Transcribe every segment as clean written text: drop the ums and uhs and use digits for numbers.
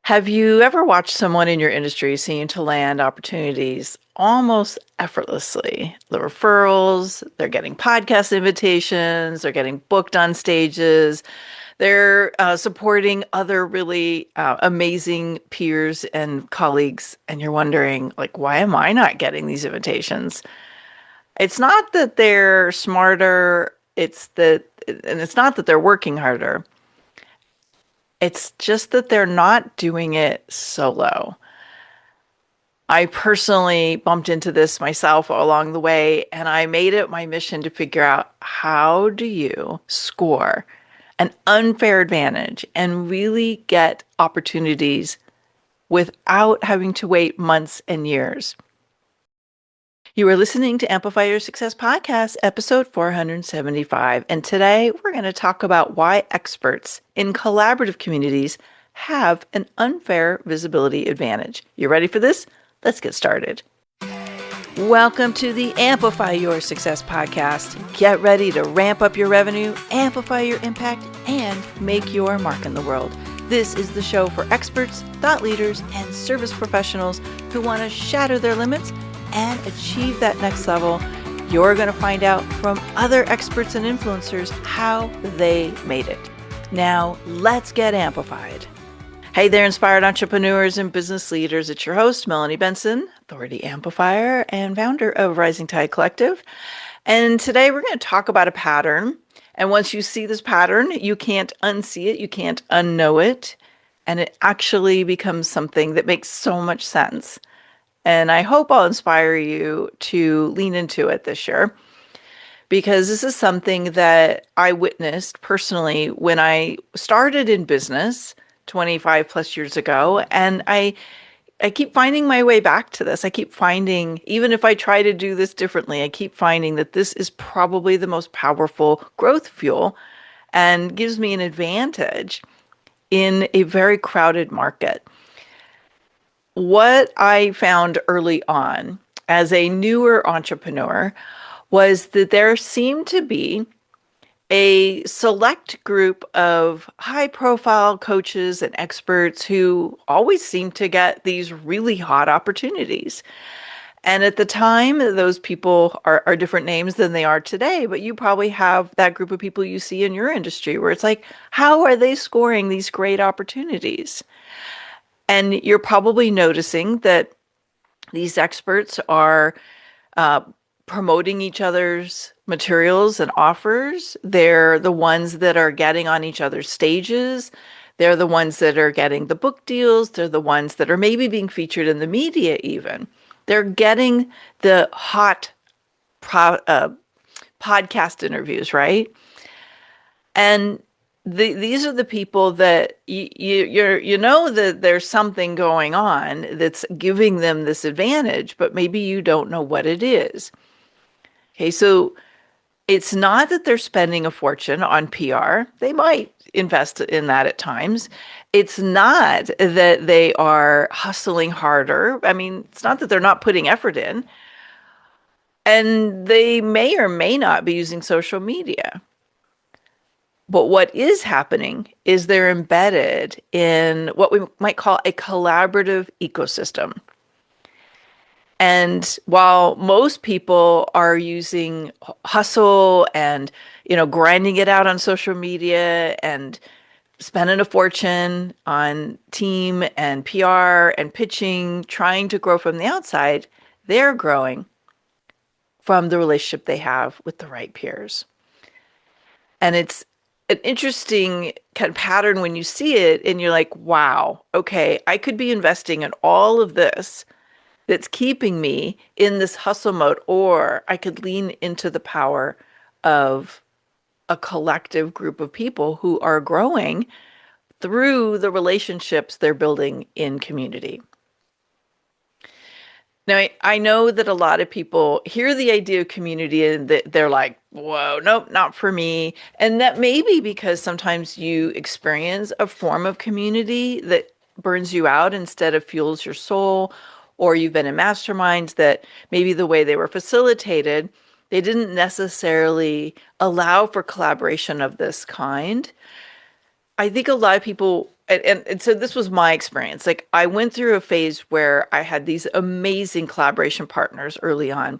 Have you ever watched someone in your industry seem to land opportunities almost effortlessly? The referrals, they're getting podcast invitations, they're getting booked on stages, they're supporting other really amazing peers and colleagues, and you're wondering, like, why am I not getting these invitations? It's not that they're smarter, and it's not that they're working harder. It's just that they're not doing it solo. I personally bumped into this myself along the way, and I made it my mission to figure out how do you score an unfair advantage and really get opportunities without having to wait months and years. You are listening to Amplify Your Success podcast, episode 475. And today we're going to talk about why experts in collaborative communities have an unfair visibility advantage. You ready for this? Let's get started. Welcome to the Amplify Your Success podcast. Get ready to ramp up your revenue, amplify your impact, and make your mark in the world. This is the show for experts, thought leaders, and service professionals who want to shatter their limits and achieve that next level. You're going to find out from other experts and influencers how they made it. Now, let's get amplified. Hey there, inspired entrepreneurs and business leaders. It's your host, Melanie Benson, authority amplifier and founder of Rising Tide Collective. And today we're going to talk about a pattern. And once you see this pattern, you can't unsee it, you can't unknow it. And it actually becomes something that makes so much sense. And I hope I'll inspire you to lean into it this year, because this is something that I witnessed personally when I started in business 25 plus years ago. And I keep finding my way back to this. I keep finding, even if I try to do this differently, I keep finding that this is probably the most powerful growth fuel and gives me an advantage in a very crowded market. What I found early on as a newer entrepreneur was that there seemed to be a select group of high-profile coaches and experts who always seemed to get these really hot opportunities. And at the time, those people are different names than they are today, but you probably have that group of people you see in your industry where it's like, how are they scoring these great opportunities? And you're probably noticing that these experts are promoting each other's materials and offers. They're the ones that are getting on each other's stages. They're the ones that are getting the book deals. They're the ones that are maybe being featured in the media even. They're getting the hot podcast interviews, right? And these are the people that you know that there's something going on that's giving them this advantage, but maybe you don't know what it is. Okay, so it's not that they're spending a fortune on PR. They might invest in that at times. It's not that they are hustling harder. I mean, it's not that they're not putting effort in. And they may or may not be using social media. But what is happening is they're embedded in what we might call a collaborative ecosystem. And while most people are using hustle and, grinding it out on social media and spending a fortune on team and PR and pitching, trying to grow from the outside, they're growing from the relationship they have with the right peers. And it's an interesting kind of pattern when you see it and you're like, wow, okay, I could be investing in all of this that's keeping me in this hustle mode, or I could lean into the power of a collective group of people who are growing through the relationships they're building in community. Now, I know that a lot of people hear the idea of community and they're like, whoa, nope, not for me. And that may be because sometimes you experience a form of community that burns you out instead of fuels your soul, or you've been in masterminds that maybe the way they were facilitated, they didn't necessarily allow for collaboration of this kind. I think a lot of people and so this was my experience. Like I went through a phase where I had these amazing collaboration partners early on.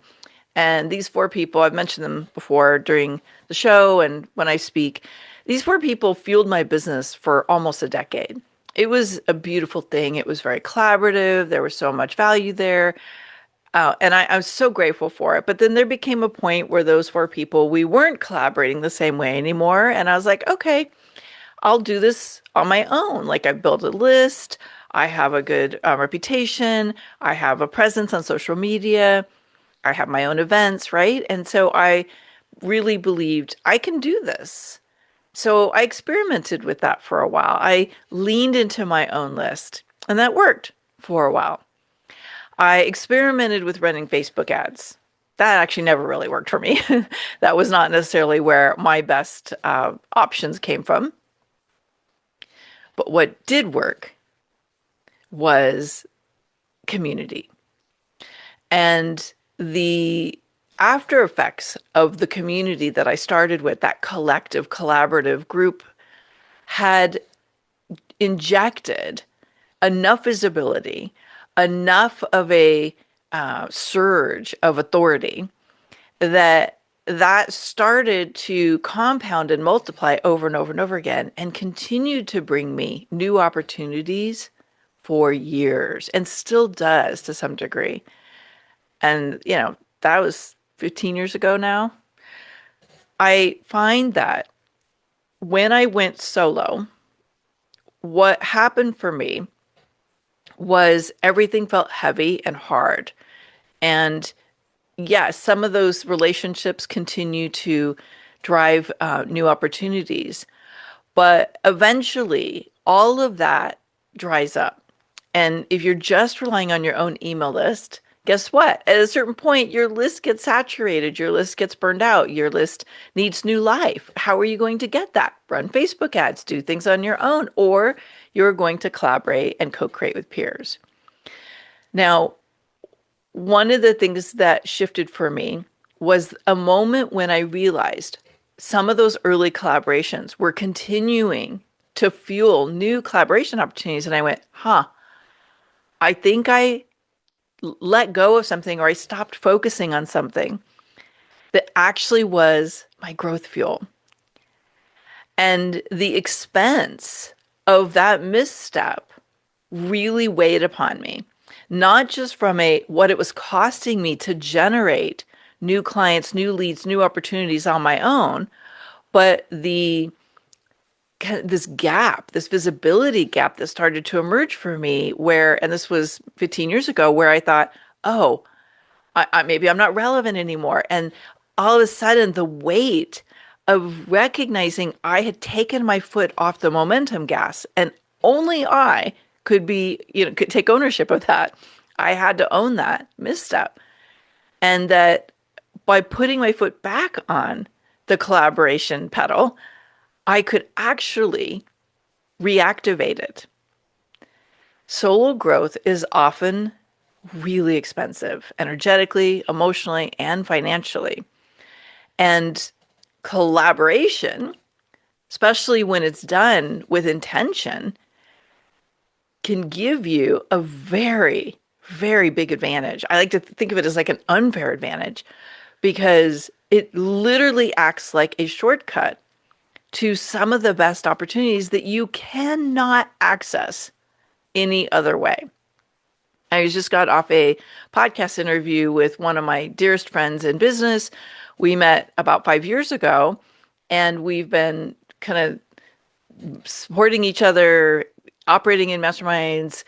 And these four people, I've mentioned them before during the show and when I speak, these four people fueled my business for almost a decade. It was a beautiful thing. It was very collaborative. There was so much value there. And I was so grateful for it. But then there became a point where those four people, we weren't collaborating the same way anymore. And I was like, okay, I'll do this on my own. Like I built a list. I have a good reputation. I have a presence on social media. I have my own events, right? And so I really believed I can do this. So I experimented with that for a while. I leaned into my own list, and that worked for a while. I experimented with running Facebook ads. That actually never really worked for me. That was not necessarily where my best options came from. But what did work was community. And the after effects of the community that I started with, that collective, collaborative group, had injected enough visibility, enough of a surge of authority that started to compound and multiply over and over and over again and continued to bring me new opportunities for years and still does to some degree. And, that was 15 years ago now. I find that when I went solo, what happened for me was everything felt heavy and hard. And yes, some of those relationships continue to drive new opportunities. But eventually, all of that dries up. And if you're just relying on your own email list, guess what? At a certain point, your list gets saturated, your list gets burned out, your list needs new life. How are you going to get that? Run Facebook ads, do things on your own, or you're going to collaborate and co-create with peers. Now, one of the things that shifted for me was a moment when I realized some of those early collaborations were continuing to fuel new collaboration opportunities. And I went, I think I let go of something or I stopped focusing on something that actually was my growth fuel. And the expense of that misstep really weighed upon me, not just from what it was costing me to generate new clients, new leads, new opportunities on my own, but this gap, this visibility gap that started to emerge for me and this was 15 years ago, where I thought, oh, maybe I'm not relevant anymore. And all of a sudden, the weight of recognizing I had taken my foot off the momentum gas, and only I could take ownership of that. I had to own that misstep. And that by putting my foot back on the collaboration pedal, I could actually reactivate it. Solo growth is often really expensive, energetically, emotionally, and financially. And collaboration, especially when it's done with intention, can give you a very, very big advantage. I like to think of it as like an unfair advantage because it literally acts like a shortcut to some of the best opportunities that you cannot access any other way. I just got off a podcast interview with one of my dearest friends in business. We met about 5 years ago, and we've been kind of supporting each other, operating in masterminds,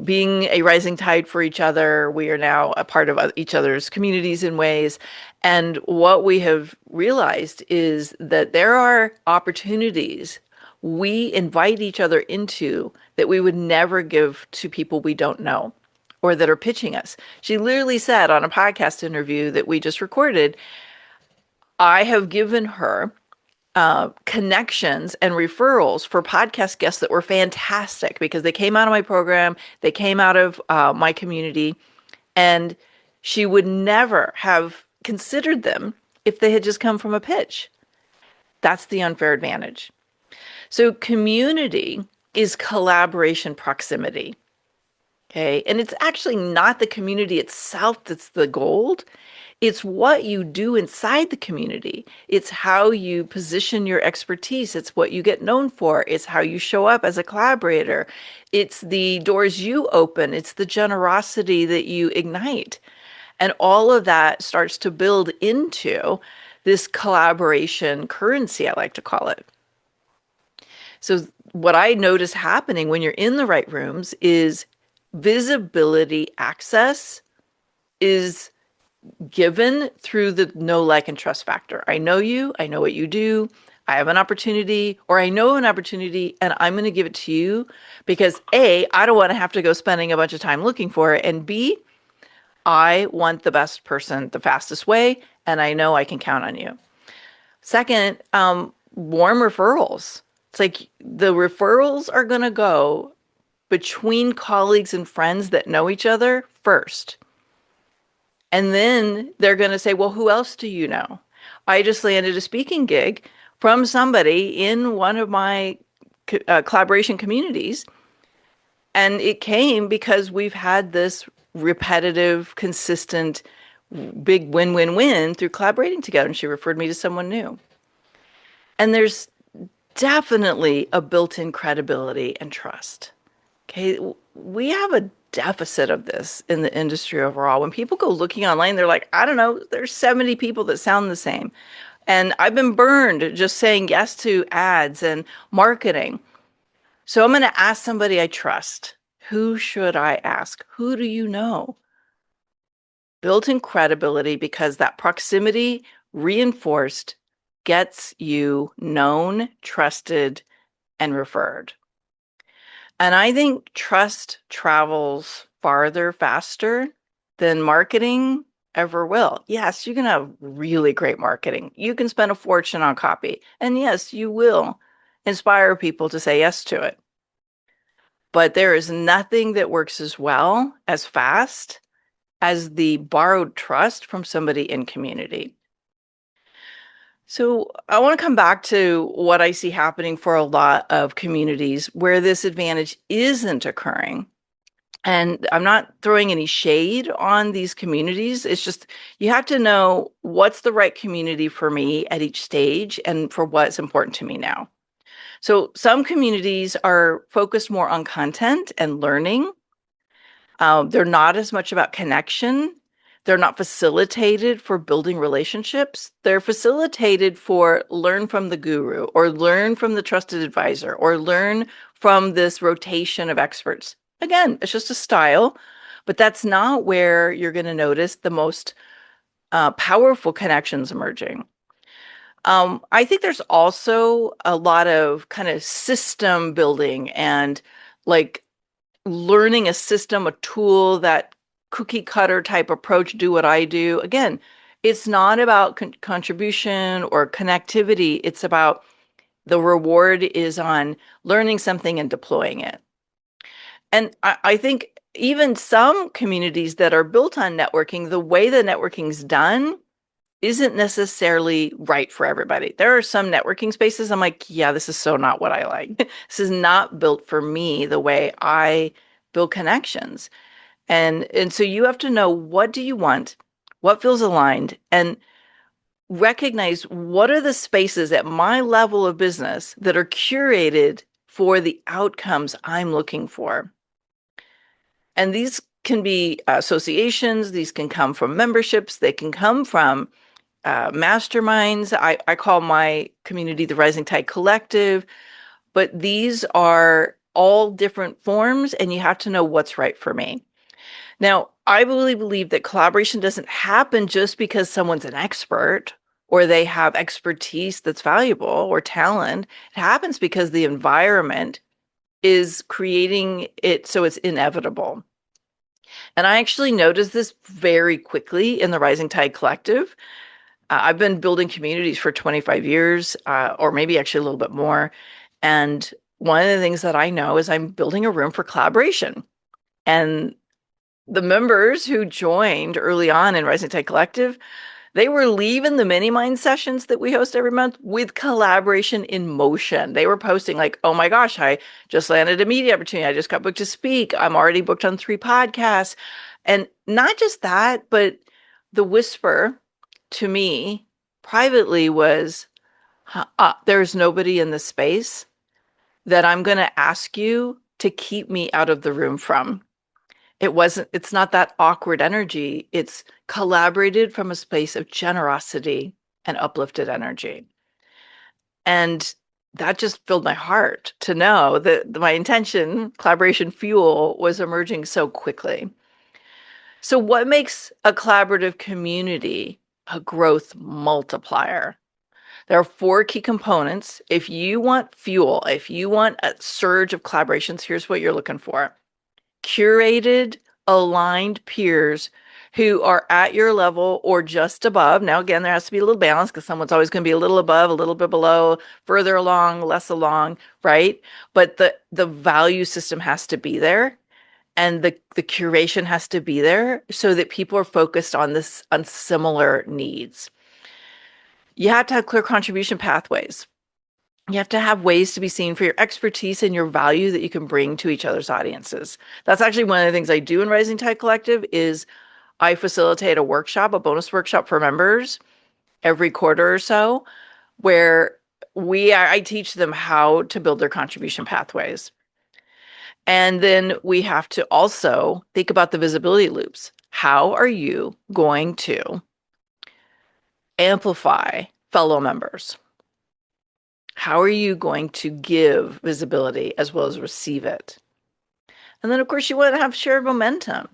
being a rising tide for each other. We are now a part of each other's communities in ways. And what we have realized is that there are opportunities we invite each other into that we would never give to people we don't know or that are pitching us. She literally said on a podcast interview that we just recorded, I have given her connections and referrals for podcast guests that were fantastic because they came out of my program, they came out of my community, and she would never have considered them if they had just come from a pitch. That's the unfair advantage. So community is collaboration proximity. Okay. And it's actually not the community itself that's the gold. It's what you do inside the community. It's how you position your expertise. It's what you get known for. It's how you show up as a collaborator. It's the doors you open. It's the generosity that you ignite. And all of that starts to build into this collaboration currency, I like to call it. So, what I notice happening when you're in the right rooms is visibility access is given through the know, like, and trust factor. I know you, I know what you do, I have an opportunity, or I know an opportunity, and I'm going to give it to you because A, I don't want to have to go spending a bunch of time looking for it, and B, I want the best person the fastest way, and I know I can count on you. Second, warm referrals. It's like the referrals are going to go between colleagues and friends that know each other first. And then they're going to say, well, who else do you know? I just landed a speaking gig from somebody in one of my collaboration communities. And it came because we've had this repetitive, consistent, big win-win-win through collaborating together. And she referred me to someone new. And there's definitely a built-in credibility and trust. Okay, we have a deficit of this in the industry overall. When people go looking online, they're like, I don't know, there's 70 people that sound the same. And I've been burned just saying yes to ads and marketing. So I'm going to ask somebody I trust. Who should I ask? Who do you know? Built-in credibility, because that proximity reinforced gets you known, trusted, and referred. And I think trust travels farther, faster than marketing ever will. Yes, you can have really great marketing. You can spend a fortune on copy. And yes, you will inspire people to say yes to it. But there is nothing that works as well, as fast, as the borrowed trust from somebody in community. So I want to come back to what I see happening for a lot of communities where this advantage isn't occurring. And I'm not throwing any shade on these communities. It's just you have to know what's the right community for me at each stage and for what's important to me now. So some communities are focused more on content and learning. They're not as much about connection. They're not facilitated for building relationships. They're facilitated for learn from the guru or learn from the trusted advisor or learn from this rotation of experts. Again, it's just a style, but that's not where you're going to notice the most powerful connections emerging. I think there's also a lot of kind of system building and like learning a system, a tool, that cookie cutter type approach, do what I do. Again, it's not about contribution or connectivity. It's about the reward is on learning something and deploying it. And I think even some communities that are built on networking, the way the networking's done isn't necessarily right for everybody. There are some networking spaces I'm like, yeah, this is so not what I like. This is not built for me the way I build connections. And so you have to know, what do you want? What feels aligned? And recognize what are the spaces at my level of business that are curated for the outcomes I'm looking for. And these can be associations, these can come from memberships, they can come from masterminds. I call my community the Rising Tide Collective, but these are all different forms, and you have to know what's right for me. Now, I really believe that collaboration doesn't happen just because someone's an expert or they have expertise that's valuable or talent. It happens because the environment is creating it so it's inevitable. And I actually noticed this very quickly in the Rising Tide Collective. I've been building communities for 25 years, or maybe actually a little bit more. And one of the things that I know is I'm building a room for collaboration. And the members who joined early on in Rising Tide Collective, They were leaving the mini mind sessions that we host every month with collaboration in motion. They were posting like, "Oh my gosh, I just landed a media opportunity. I just got booked to speak. I'm already booked on 3 podcasts." And not just that, but the whisper to me privately was, there's nobody in this space that I'm going to ask you to keep me out of the room from. It's not that awkward energy. It's collaborated from a space of generosity and uplifted energy. And that just filled my heart to know that my intention, collaboration fuel, was emerging so quickly. So, what makes a collaborative community a growth multiplier? There are 4 key components. If you want fuel, if you want a surge of collaborations, here's what you're looking for: curated, aligned peers who are at your level or just above. Now, again, there has to be a little balance because someone's always going to be a little above, a little bit below, further along, less along, right? But the value system has to be there, and the curation has to be there so that people are focused on similar needs. You have to have clear contribution pathways. You have to have ways to be seen for your expertise and your value that you can bring to each other's audiences. That's actually one of the things I do in Rising Tide Collective is I facilitate a workshop, a bonus workshop for members every quarter or so, where I teach them how to build their contribution pathways. And then we have to also think about the visibility loops. How are you going to amplify fellow members? How are you going to give visibility as well as receive it? And then, of course, you want to have shared momentum.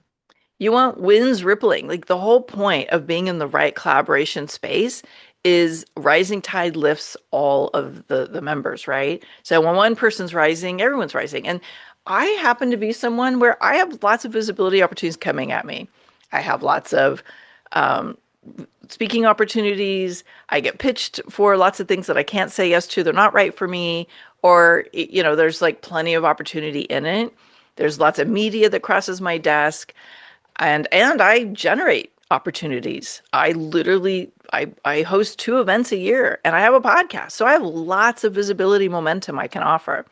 You want winds rippling. Like the whole point of being in the right collaboration space is rising tide lifts all of the members, right? So when one person's rising, everyone's rising. And I happen to be someone where I have lots of visibility opportunities coming at me. I have lots of um, speaking opportunities. I get pitched for lots of things that I can't say yes to. They're not right for me. Or, there's like plenty of opportunity in it. There's lots of media that crosses my desk. And I generate opportunities. I host 2 events a year and I have a podcast. So I have lots of visibility momentum I can offer.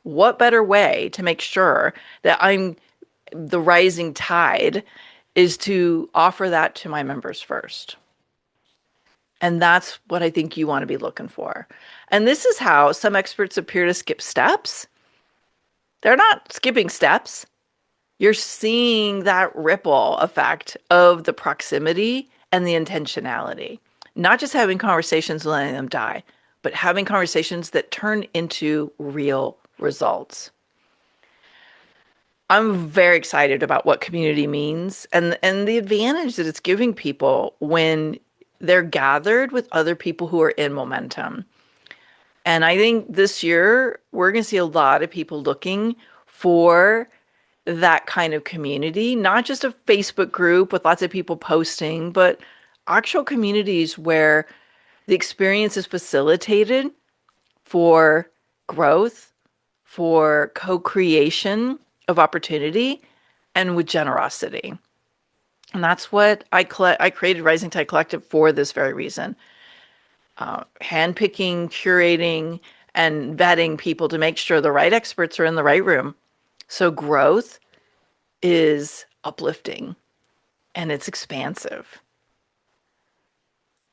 What better way to make sure that I'm the rising tide is to offer that to my members first. And that's what I think you want to be looking for. And this is how some experts appear to skip steps. They're not skipping steps. You're seeing that ripple effect of the proximity and the intentionality. Not just having conversations and letting them die, but having conversations that turn into real results. I'm very excited about what community means and the advantage that it's giving people when they're gathered with other people who are in momentum. And I think this year we're going to see a lot of people looking for that kind of community, not just a Facebook group with lots of people posting, but actual communities where the experience is facilitated for growth, for co-creation of opportunity, and with generosity. And that's what I created Rising Tide Collective for this very reason. Handpicking, curating, and vetting people to make sure the right experts are in the right room. So growth is uplifting and it's expansive.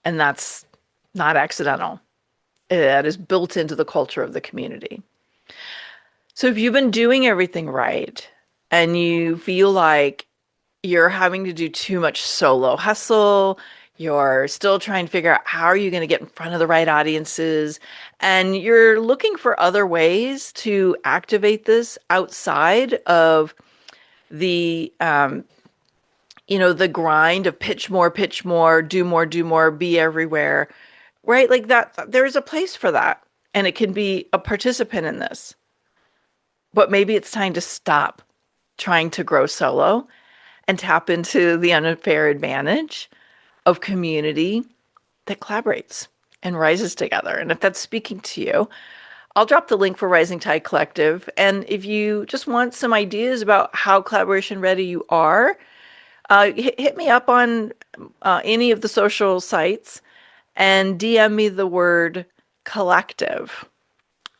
And that's not accidental. That is built into the culture of the community. So if you've been doing everything right and you feel like you're having to do too much solo hustle, you're still trying to figure out how are you going to get in front of the right audiences, and you're looking for other ways to activate this outside of the the grind of pitch more, do more, be everywhere, right? Like that, there's a place for that. And it can be a participant in this. But maybe it's time to stop trying to grow solo and tap into the unfair advantage of community that collaborates and rises together. And if that's speaking to you, I'll drop the link for Rising Tide Collective. And if you just want some ideas about how collaboration ready you are, Hit me up on any of the social sites and DM me the word collective,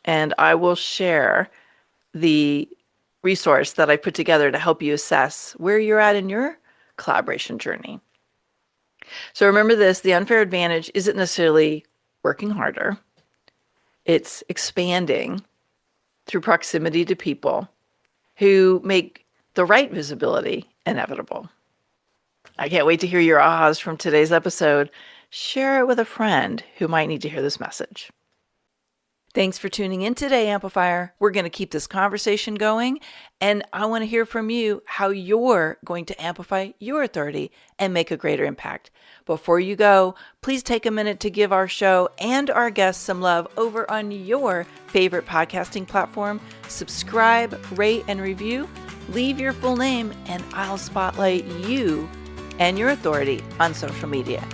and I will share the resource that I put together to help you assess where you're at in your collaboration journey. So remember this, the unfair advantage isn't necessarily working harder. It's expanding through proximity to people who make the right visibility inevitable. I can't wait to hear your ahas from today's episode. Share it with a friend who might need to hear this message. Thanks for tuning in today, Amplifier. We're going to keep this conversation going, and I want to hear from you how you're going to amplify your authority and make a greater impact. Before you go, please take a minute to give our show and our guests some love over on your favorite podcasting platform. Subscribe, rate, and review. Leave your full name, and I'll spotlight you and your authority on social media.